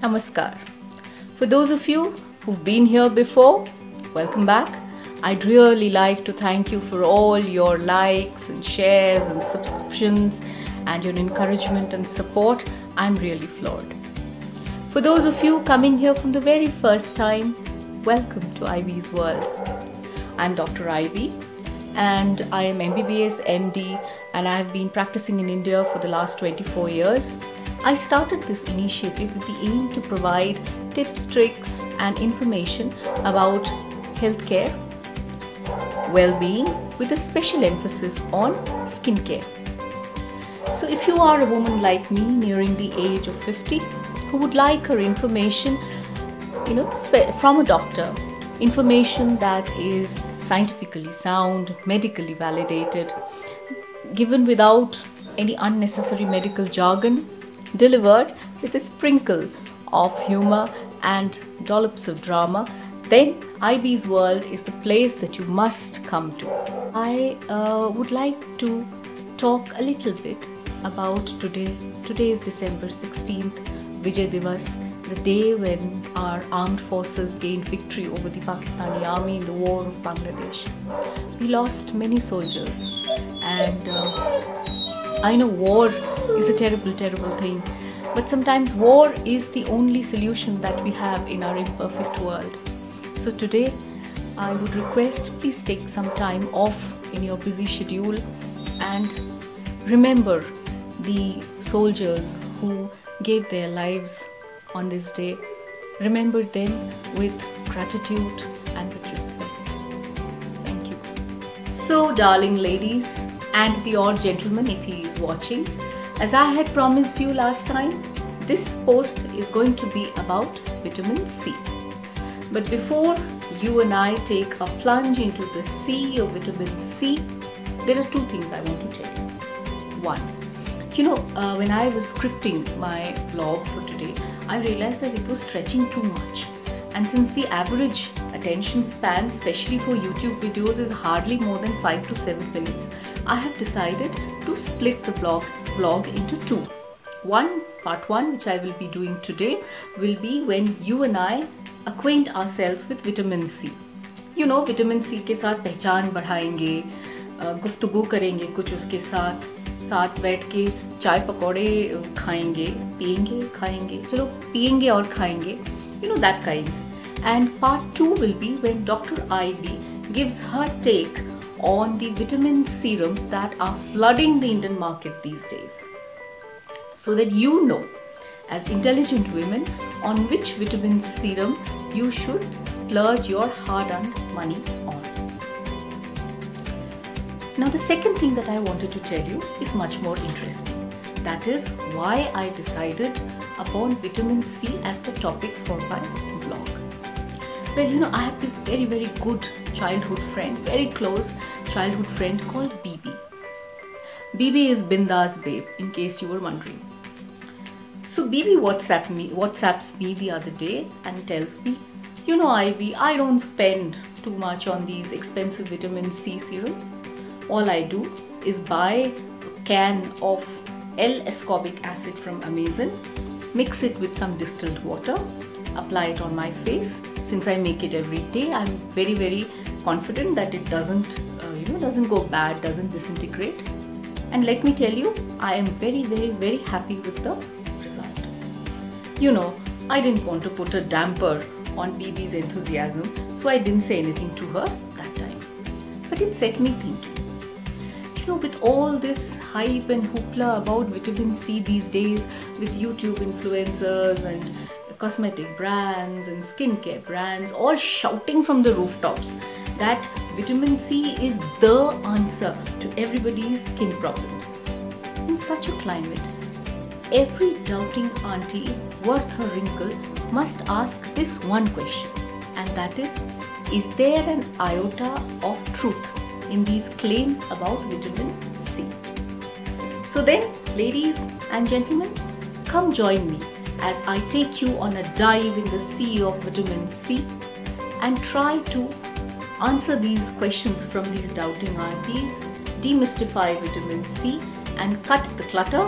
Namaskar. For those of you who've been here before, welcome back. I'd really like to thank you for all your likes and shares and subscriptions and your encouragement and support. I'm really floored. For those of you coming here from the very first time, welcome to Ivy's World. I'm Dr. Ivy and I am MBBS MD and I've been practicing in India for the last 24 years. I started this initiative with the aim to provide tips, tricks and information about healthcare, well-being with a special emphasis on skincare. So if you are a woman like me nearing the age of 50 who would like her information, from a doctor, information that is scientifically sound, medically validated, given without any unnecessary medical jargon, delivered with a sprinkle of humor and dollops of drama, then Ivy's World is the place that you must come to. I would like to talk a little bit about today. Today is December 16th, Vijay Divas, the day when our armed forces gained victory over the Pakistani army in the war of Bangladesh. We lost many soldiers and I know war is a terrible, terrible thing, but sometimes war is the only solution that we have in our imperfect world. So today, I would request, please take some time off in your busy schedule and remember the soldiers who gave their lives on this day. Remember them with gratitude and with respect. Thank you. So, darling ladies, and the odd gentleman if he is watching, as I had promised you last time, this post is going to be about vitamin C. But before you and I take a plunge into the sea of vitamin C, there are two things I want to tell you. One, when I was scripting my vlog for today, I realized that it was stretching too much. And since the average attention span, especially for YouTube videos, is hardly more than 5 to 7 minutes, I have decided to split the vlog into two. Part one, which I will be doing today, will be when you and I acquaint ourselves with vitamin C. Vitamin C के साथ पहचान बढ़ाएंगे, गुफ्तगू करेंगे कुछ उसके साथ बैठ के चाय पकौड़े खाएंगे, पिएंगे और खाएंगे, that kinds. And part 2 will be when Dr. Ivy gives her take on the vitamin serums that are flooding the Indian market these days, so that you know, as intelligent women, on which vitamin serum you should splurge your hard-earned money on. Now, the second thing that I wanted to tell you is much more interesting. That is why I decided upon vitamin C as the topic for my vlog. Well, I have this very, very good childhood friend, very close childhood friend called BB. BB is Bindas Babe, in case you were wondering. So BB WhatsApps me the other day and tells me, Ivy, I don't spend too much on these expensive vitamin C serums. All I do is buy a can of L-ascorbic acid from Amazon, mix it with some distilled water, apply it on my face. Since I make it every day, I'm very, very confident that it doesn't go bad, doesn't disintegrate. And let me tell you, I am very, very, very happy with the result. I didn't want to put a damper on BB's enthusiasm, so I didn't say anything to her that time. But it set me thinking. With all this hype and hoopla about vitamin C these days, with YouTube influencers and cosmetic brands and skincare brands all shouting from the rooftops that vitamin C is the answer to everybody's skin problems. In such a climate, every doubting auntie worth her wrinkle must ask this one question, and that is there an iota of truth in these claims about vitamin C? So then, ladies and gentlemen, come join me as I take you on a dive in the sea of vitamin C and try to answer these questions from these doubting aunties demystify vitamin C and cut the clutter,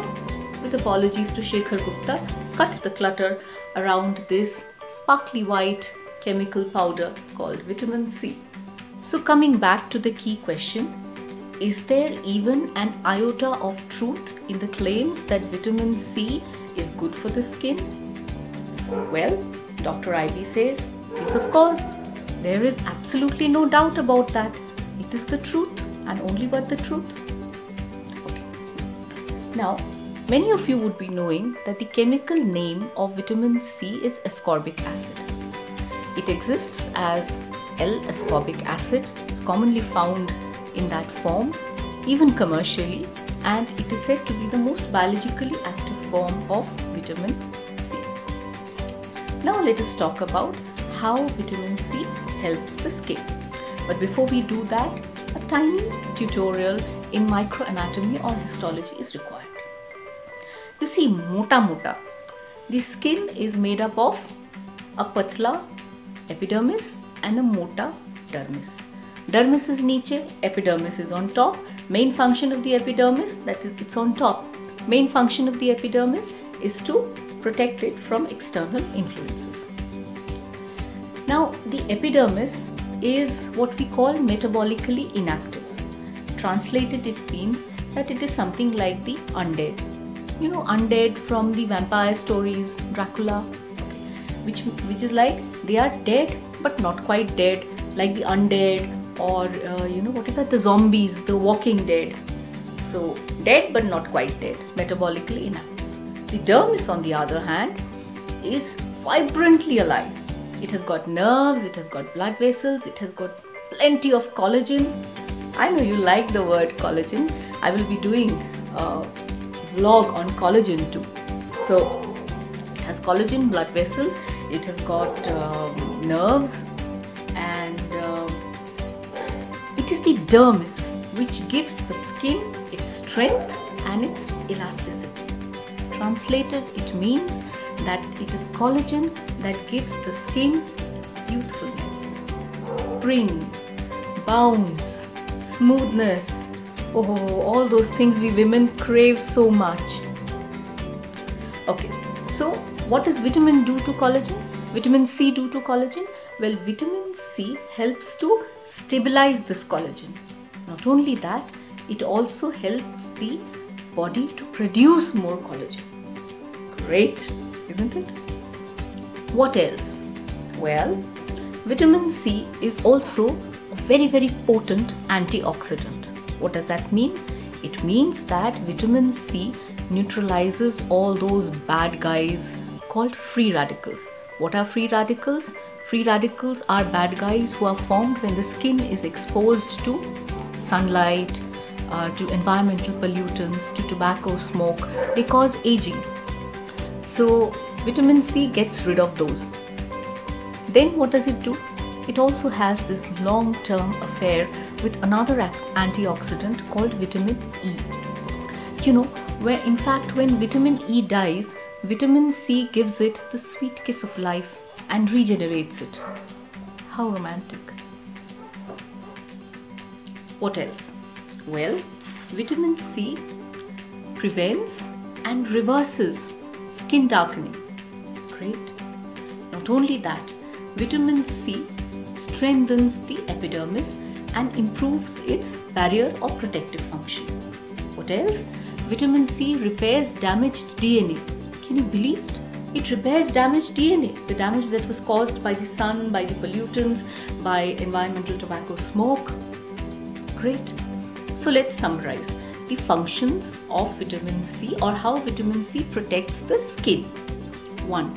with apologies to Shekhar Gupta, cut the clutter around this sparkly white chemical powder called vitamin C. So coming back to the key question, is there even an iota of truth in the claims that vitamin C is good for the skin? Well, Dr. Ivy says, yes, of course. There is absolutely no doubt about that. It is the truth and only but the truth. Okay. Now, many of you would be knowing that the chemical name of vitamin C is ascorbic acid. It exists as L-ascorbic acid. It's commonly found in that form, even commercially, and it is said to be the most biologically active form of vitamin C. Now let us talk about how vitamin C helps the skin. But before we do that, a tiny tutorial in microanatomy or histology is required. You see, mota, the skin is made up of a patla epidermis and a mota dermis. Dermis is niche, epidermis is on top. Main function of the epidermis, that is, it's on top. Main function of the epidermis is to protect it from external influences. Now, the epidermis is what we call metabolically inactive. Translated, it means that it is something like the undead. You know, undead from the vampire stories, Dracula, which is like they are dead but not quite dead, like the undead, or what is that, the zombies, the walking dead. So dead but not quite dead, metabolically inactive. The dermis, on the other hand, is vibrantly alive. It has got nerves, it has got blood vessels, it has got plenty of collagen. I know you like the word collagen. I will be doing a vlog on collagen too. So it has collagen, blood vessels, it has got nerves, and it is the dermis which gives the skin its strength and its elasticity. Translated, it means that it is collagen that gives the skin youthfulness, spring, bounce, smoothness. Oh, all those things we women crave so much. Okay, so what does vitamin do to collagen? Vitamin C do to collagen? Well, vitamin C helps to stabilize this collagen. Not only that, it also helps the body to produce more collagen. Great, isn't it? What else? Well, vitamin C is also a very, very potent antioxidant. What does that mean? It means that vitamin C neutralizes all those bad guys called free radicals. What are free radicals? Free radicals are bad guys who are formed when the skin is exposed to sunlight, to environmental pollutants, to tobacco smoke. They cause aging. So vitamin C gets rid of those. Then what does it do? It also has this long-term affair with another antioxidant called vitamin E. You know, where in fact when vitamin E dies, vitamin C gives it the sweet kiss of life and regenerates it. How romantic. What else? Well, vitamin C prevents and reverses skin darkening. Great. Not only that, vitamin C strengthens the epidermis and improves its barrier or protective function. What else? Vitamin C repairs damaged DNA. Can you believe it? It repairs damaged DNA, the damage that was caused by the sun, by the pollutants, by environmental tobacco smoke. Great. So let's summarize the functions of vitamin C, or how vitamin C protects the skin. 1.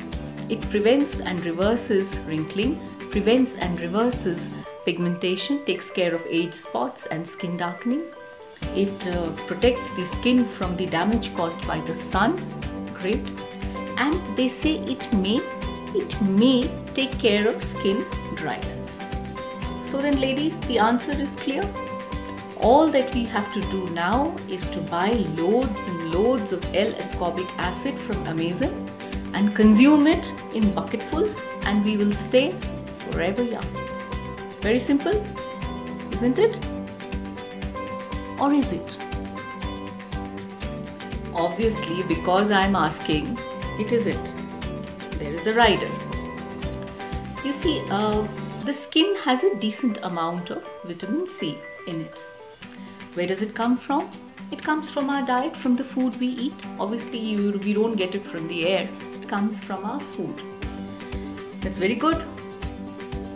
It prevents and reverses wrinkling, prevents and reverses pigmentation, takes care of age spots and skin darkening. It protects the skin from the damage caused by the sun. Great. And they say it may take care of skin dryness. So then ladies, the answer is clear. All that we have to do now is to buy loads and loads of L-ascorbic acid from Amazon and consume it in bucketfuls, and we will stay forever young. Very simple, isn't it? or is it? Obviously, because I'm asking, it is it. There is a rider. You see, the skin has a decent amount of vitamin C in it. Where does it come from? It comes from our diet, from the food we eat. Obviously, we don't get it from the air. It comes from our food. That's very good.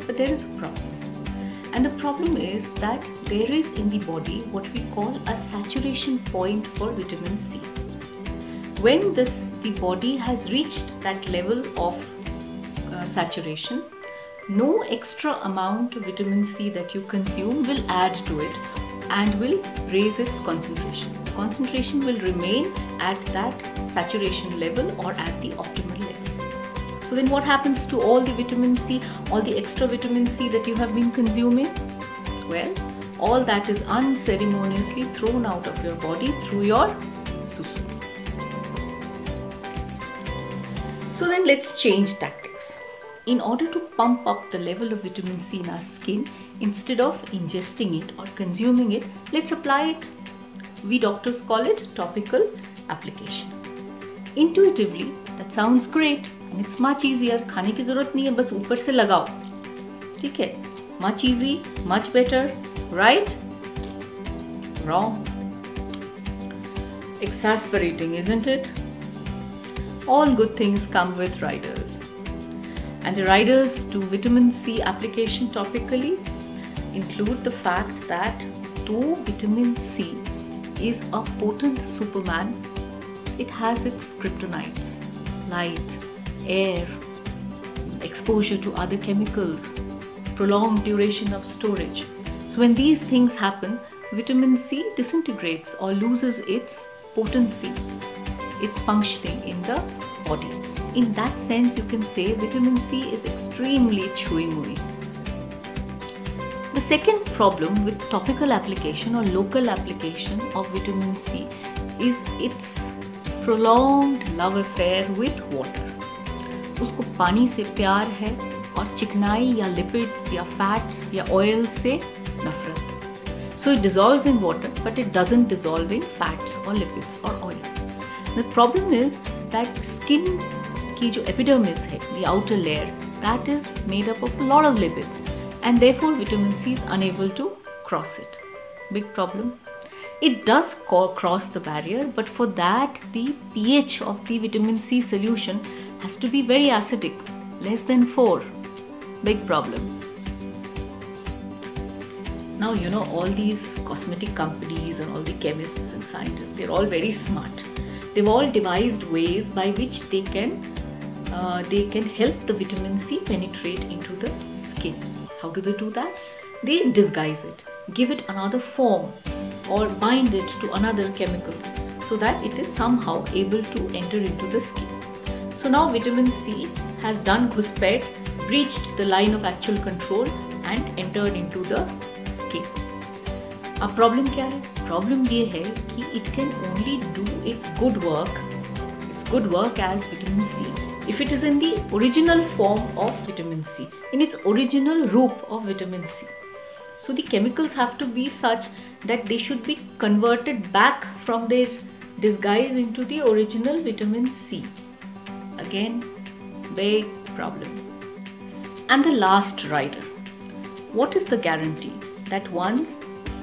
But there is a problem. And the problem is that there is in the body what we call a saturation point for vitamin C. When the body has reached that level of saturation, no extra amount of vitamin C that you consume will add to it and will raise its concentration. The concentration will remain at that saturation level or at the optimal level. So then what happens to all the vitamin C, all the extra vitamin C that you have been consuming? Well, all that is unceremoniously thrown out of your body through your susu. So then let's change tactics. In order to pump up the level of vitamin C in our skin, instead of ingesting it or consuming it, let's apply it. We doctors call it topical application. Intuitively, that sounds great and it's much easier. खाने की ज़रूरत नहीं है, बस ऊपर से लगाओ. ठीक है? Much easy, much better, right? Wrong. Exasperating, isn't it? All good things come with riders. And the riders to vitamin C application topically include the fact that though vitamin C is a potent superman, it has its kryptonites, light, air, exposure to other chemicals, prolonged duration of storage. So when these things happen, vitamin C disintegrates or loses its potency, its functioning in the body. In that sense, you can say vitamin C is extremely chewy-mooey. The second problem with topical application or local application of vitamin C is its prolonged love affair with water. उसको पानी से प्यार है और चिकनाई या lipids या fats या oil से नफरत. So it dissolves in water, but it doesn't dissolve in fats or lipids or oils. The problem is that skin की जो epidermis है, the outer layer, that is made up of a lot of lipids, and therefore vitamin C is unable to cross it. Big problem. It does cross the barrier, but for that the pH of the vitamin C solution has to be very acidic, less than 4. Big problem. Now you know all these cosmetic companies and all the chemists and scientists, they're all very smart. They've all devised ways by which they can help the vitamin C penetrate into the skin. How do they do that? They disguise it, give it another form or bind it to another chemical so that it is somehow able to enter into the skin. So now vitamin C has done घुसपैठ, breached the line of actual control and entered into the skin. अब problem क्या है? Problem ये है कि it can only do its good work as vitamin C if it is in the original form of vitamin C, in its original roop of vitamin C. So the chemicals have to be such that they should be converted back from their disguise into the original vitamin C. Again, big problem. And the last rider. What is the guarantee that once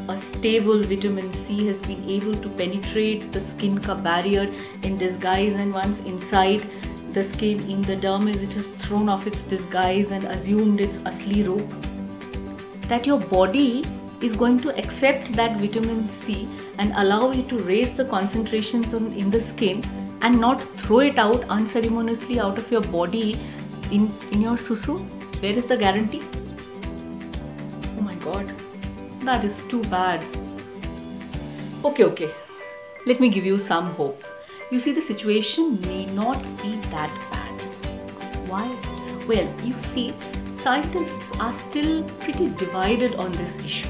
a stable vitamin C has been able to penetrate the skin ka barrier in disguise, and once inside the skin in the dermis it has thrown off its disguise and assumed its asli roop, that your body is going to accept that vitamin C and allow you to raise the concentrations in the skin and not throw it out unceremoniously out of your body in your susu? Where is the guarantee? Oh my god, that is too bad. Okay, let me give you some hope. You see, the situation may not be that bad. Why? Well, you see, scientists are still pretty divided on this issue,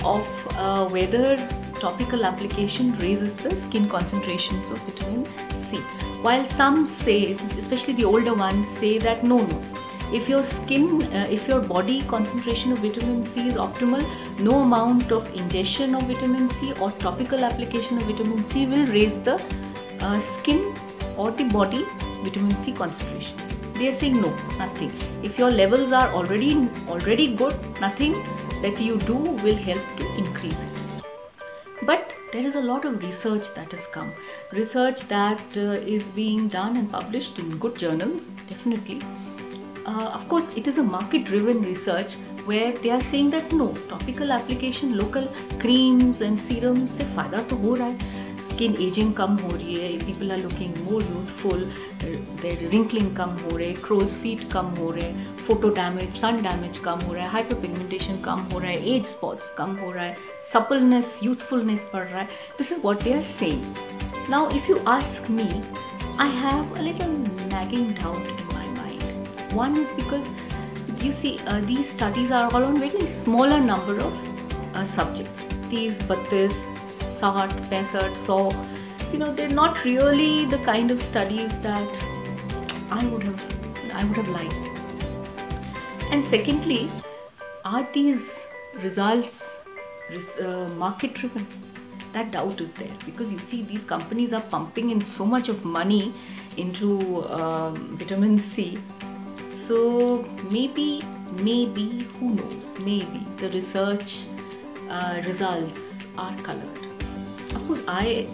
of whether topical application raises the skin concentrations of vitamin C. While some say, especially the older ones, say that no, If your skin, if your body concentration of vitamin C is optimal, no amount of ingestion of vitamin C or topical application of vitamin C will raise the skin or the body vitamin C concentration. They are saying no, nothing. If your levels are already good, nothing that you do will help to increase it. But there is a lot of research that has come. Research that is being done and published in good journals, definitely. Of course, it is a market-driven research where they are saying that no, topical application, local creams and serums से फायदा तो हो रहा है. Skin aging कम हो रही है, people are looking more youthful, their wrinkling कम हो रहे, crow's feet कम हो रहे, photo damage, sun damage कम हो रहा है, hyperpigmentation कम हो रहा है, age spots कम हो रहा है, suppleness, youthfulness बढ़ रहा है. This is what they are saying. Now, if you ask me, I have a little nagging doubt in my mind. One is because you see these studies are all on very smaller number of subjects. 30, 32, 60, 65, 100, they're not really the kind of studies that I would have liked. And secondly, are these results market driven? That doubt is there, because you see these companies are pumping in so much of money into vitamin C. So maybe, who knows, maybe the research results are colored. Of course,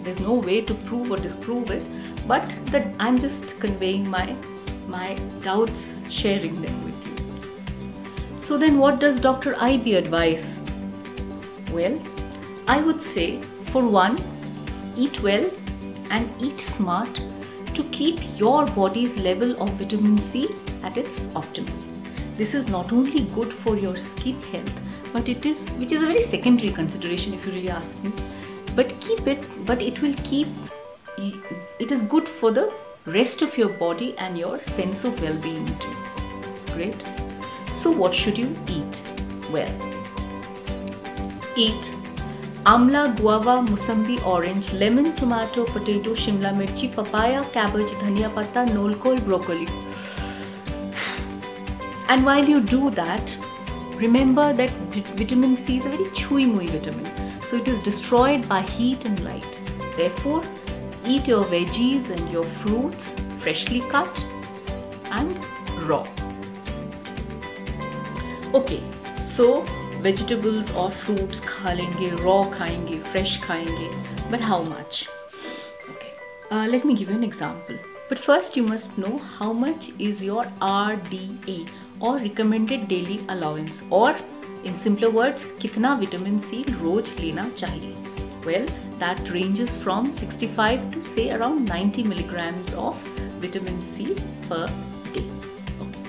there's no way to prove or disprove it, but that I'm just conveying my doubts, sharing them with you. So then what does Dr. IB advise? Well, I would say, for one, eat well and eat smart to keep your body's level of vitamin C at its optimum. This is not only good for your skin health, but which is a very secondary consideration if you really ask me. But it is good for the rest of your body and your sense of well-being too. Great. So what should you eat? Well, eat amla, guava, musambi, orange, lemon, tomato, potato, shimla mirchi, papaya, cabbage, dhania patta, nolkol, broccoli. And while you do that, remember that vitamin C is a very chewy vitamin. So it is destroyed by heat and light. Therefore, eat your veggies and your fruits freshly cut and raw. Okay, so vegetables or fruits खा लेंगे, raw खाएंगे, fresh खाएंगे, but how much? Okay, let me give you an example. But first you must know how much is your RDA or recommended daily allowance, or in simpler words, कितना vitamin C रोज लेना चाहिए. Well, that ranges from 65 to say around 90 milligrams of vitamin C per day. Okay.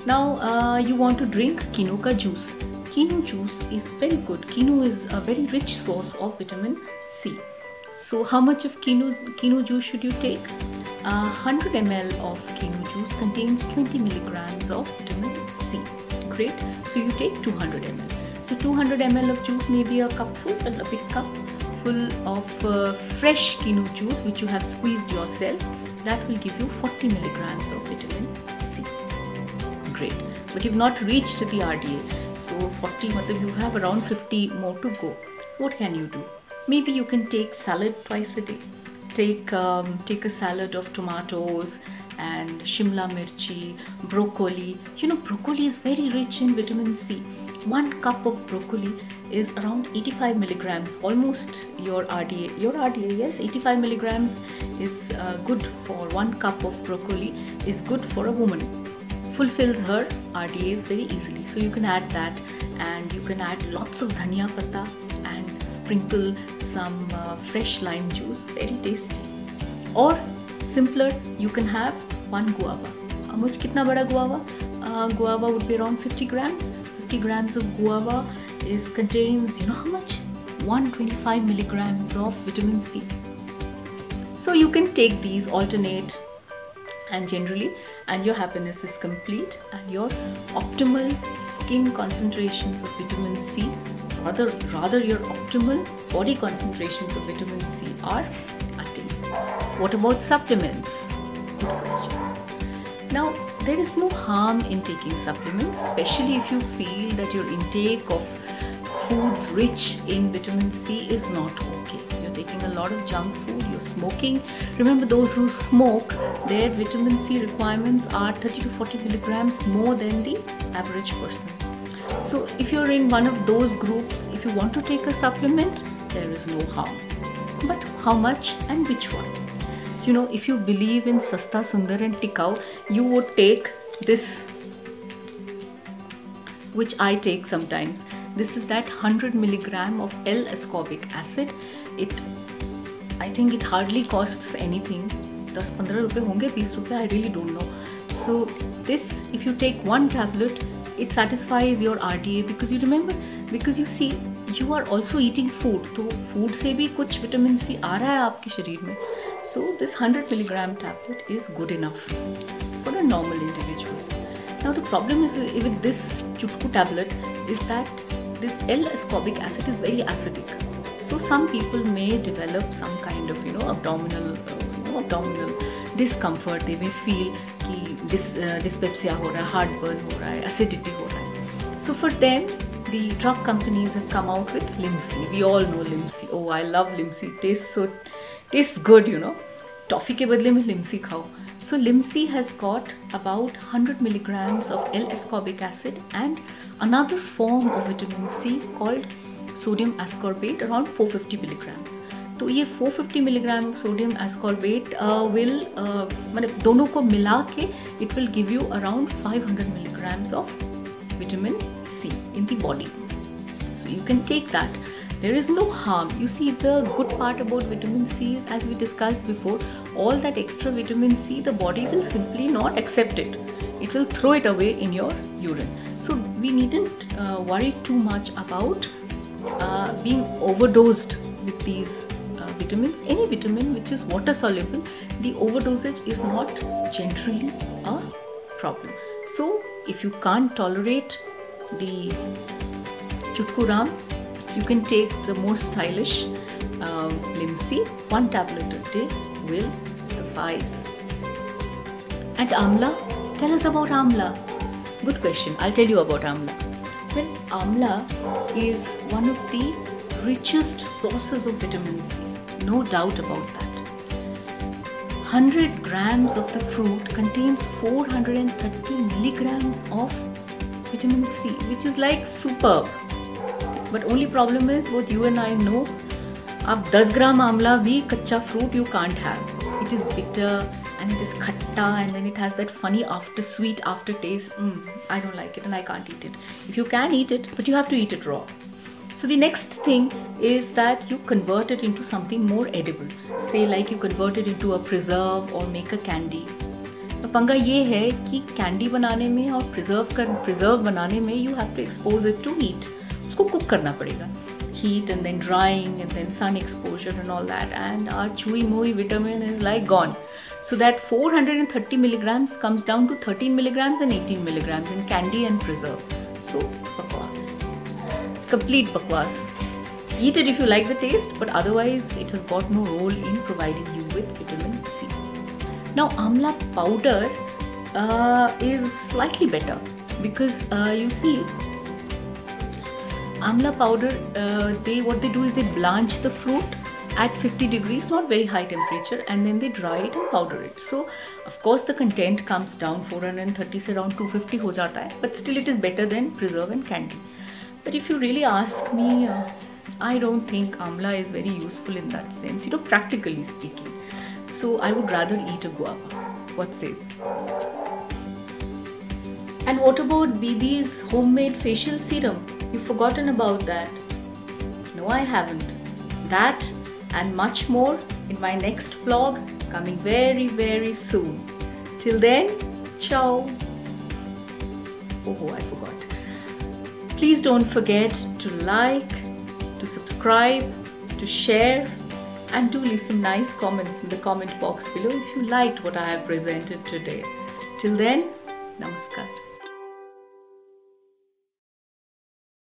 Now you want to drink quinoa ka juice. Quinoa juice is very good. Quinoa is a very rich source of vitamin C. So how much of quinoa juice should you take? 100 ml of quinoa juice contains 20 milligrams of vitamin C. Great. So you take 200 ml. So 200 ml of juice may be a cupful, a big cup full of fresh quinoa juice which you have squeezed yourself. That will give you 40 milligrams of vitamin C. Great. But you've not reached the RDA. So 40, you have around 50 more to go. What can you do? Maybe you can take salad twice a day. Take a salad of tomatoes and shimla mirchi, broccoli. Broccoli is very rich in vitamin C. 1 cup of broccoli is around 85 milligrams, almost your RDA. Your RDA, yes, 85 milligrams is good for 1 cup of broccoli, is good for a woman. Fulfills her RDAs very easily. So you can add that, and you can add lots of dhania patta and sprinkle some fresh lime juice, very tasty. Or simpler, you can have 1 guava. How much? Kitna bada guava? Guava would be around 50 grams. 50 grams of guava contains, you know how much? 125 milligrams of vitamin C. So you can take these, alternate, and your happiness is complete, and your optimal skin concentrations of vitamin C, rather your optimal body concentrations of vitamin C are attained. What about supplements? Good question. Now, there is no harm in taking supplements, especially if you feel that your intake of foods rich in vitamin C is not okay. You're taking a lot of junk food, you're smoking. Remember, those who smoke, their vitamin C requirements are 30 to 40 milligrams more than the average person. So if you're in one of those groups, if you want to take a supplement, there is no harm. But how much and which one? You know, if you believe in Sasta, Sundar and Tikau, you would take this, which I take sometimes. This is that 100 milligram of L-ascorbic acid. I think it hardly costs anything. 10-15 rupees honge, 20 rupees, I really don't know. So this, if you take one tablet, it satisfies your RDA, because you remember, because you see, you are also eating food. So food se bhi kuch vitamin C aa raha hai aapke shareer mein. So this 100 milligram tablet is good enough for a normal individual. Now the problem is with this Chutku tablet is that this L-ascorbic acid is very acidic. So some people may develop some kind of abdominal discomfort. They may feel कि dyspepsia हो रहा है, heartburn हो रहा है, acidity हो रहा है. So for them, the drug companies have come out with Limsi. We all know Limsi. Oh, I love Limsi. Tastes good, you know. Toffee के बदले में Limsi खाओ. So Limsi has got about 100 milligrams of L-ascorbic acid and another form of vitamin C called sodium ascorbate, around 450 milligrams. तो ये 450 milligram of sodium ascorbate will मतलब दोनों को मिला के it will give you around 500 milligrams of vitamin C in the body. So you can take that. There is no harm. You see, the good part about vitamin C is, as we discussed before, all that extra vitamin C, the body will simply not accept it. It will throw it away in your urine. So we needn't worry too much about being overdosed with these vitamins. Any vitamin which is water soluble, the overdosage is not generally a problem. So if you can't tolerate the Chutku Ram, you can take the more stylish Limsi. 1 tablet a day will suffice. And Amla, tell us about Amla. Good question. I'll tell you about Amla. Well, Amla is one of the richest sources of vitamin C. No doubt about that. 100 grams of the fruit contains 430 milligrams of vitamin C, which is like superb. But only problem is what you and I know. Ab 10 gram amla bhi kacha fruit you can't have. It is bitter and it is khatta, and then it has that funny sweet aftertaste. I don't like it and I can't eat it. If you can eat it, but you have to eat it raw. So the next thing is that you convert it into something more edible. Say like you convert it into a preserve or make a candy. तो पंगा ये है कि candy बनाने में और preserve बनाने में you have to expose it to heat. उसको कुक करना पड़ेगा. Heat and then drying and then sun exposure and all that, and our chewy mooey vitamin is like gone. So that 430 milligrams comes down to 13 milligrams and 18 milligrams in candy and preserve. So bakwas. Complete bakwas. Eat it if you like the taste, but otherwise it has got no role in providing you with vitamin C. Now amla powder is slightly better because you see, amla powder, what they do is they blanch the fruit at 50 degrees, not very high temperature, and then they dry it and powder it. So of course the content comes down, 430 se around 250 ho jata hai, but still it is better than preserve and candy. But if you really ask me, I don't think amla is very useful in that sense, practically speaking. So I would rather eat a guava. What says? And what about BB's homemade facial serum? You've forgotten about that. No, I haven't. That and much more in my next vlog coming very, very soon. Till then, ciao. Oh, I forgot. Please don't forget to like, to subscribe, to share, and do leave some nice comments in the comment box below if you liked what I have presented today. Till then, namaskar.